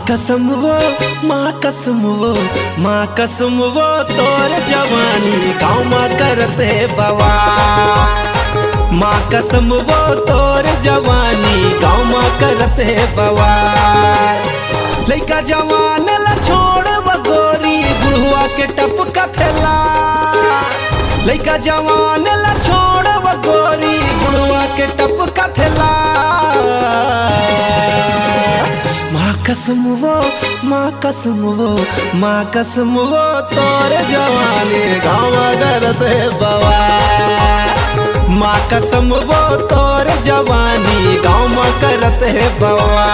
कसम वो माँ कसम वो माँ कसम वो तोर जवानी गाँव माँ करते बवा। माँ कसम वो तोर जवानी गाँव माँ करते बवा। लइका जवान ला छोड़ वो गोरी बुढ़वा के टपका थेला। लइका जवान ला छोड़ वो गोरी बुढ़वा के टपका थेला। माँ कसम वो माँ कसम वो माँ कसम वो तोर जवानी गाँव करते बवा। माँ कसम वो तोर जवानी गाँव करते बवा।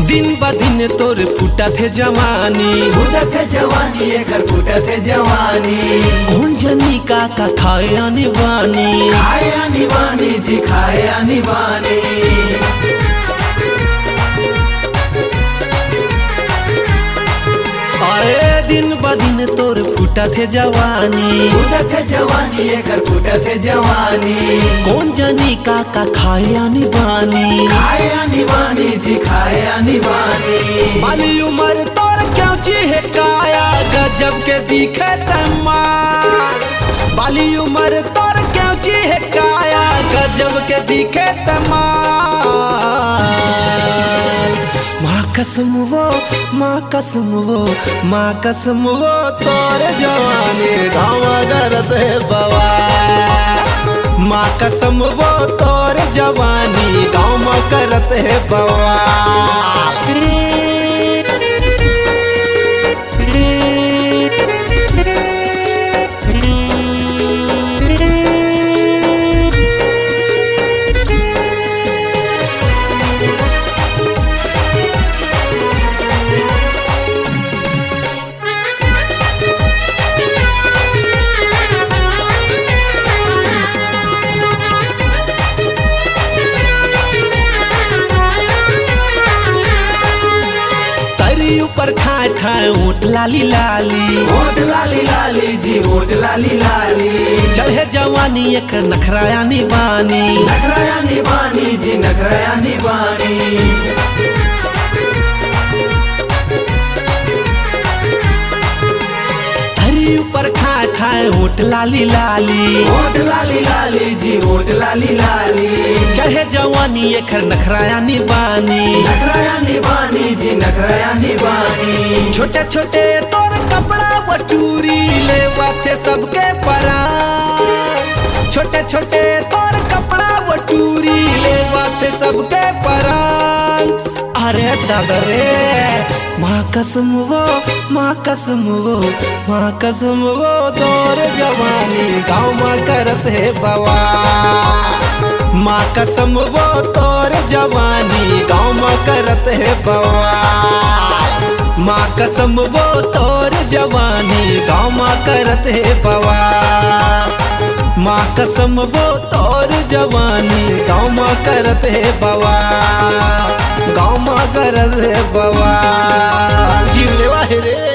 दिन ब दिन तोर फूटा थे जवानी एकर फूटा थे जवानी। कौन जनी का खाए आने वानी। खाए आनी वानी जी खाए आनी वानी। अरे दिन ब दिन तोर फूटा थे जवानी। फूटा थे जवानी एकर फूटा थे जवानी। कौन जनी का खाए आने वानी। खाए आनी वानी जी खाए आनी वानी। बाली उम्र तोर क्यों चीहे काया गजब के दिखे तम्मा। बाली उम्र तोर क्यों चीहे काया गजब के दिखे तम्मा। माँ कसम वो माँ कसम वो माँ कसम वो तोर जवानी गाँव करते बवा। माँ कसम वो तोर जवानी गाँव करते बवा। ऊपर खाए खाए ऊँट लाली लाली। ओट लाली लाली जी ओट लाली लाली। चढ़े जवानी एक नखराया निबानी। नखराया निबानी जी नखराया निबानी। हरी ऊपर खाए खाए ऊँट लाली लाली। ओट लाली लाली जी ओट लाली लाली। चढ़े जवानी एक नखराया निबानी। नखराया निबानी जी नखराया निबानी। छोटे छोटे तोर कपड़ा बटूरी ले बाते सबके परा। छोटे छोटे तोर कपड़ा बटूरी ले बाते सबके परा। अरे दादा रे माँ कसम वो माँ कसम वो माँ कसम वो तोर जवानी गाँव माँ करते बवा। माँ कसम वो तोर जवानी गाँव माँ करते बवा। माँ कसम वो तोर जवानी गाँव माँ करते बवा। माँ कसम वो तोर जवानी गाँव माँ करते बवा। गाँव माँ करते बवा। जीव लेवा है रे।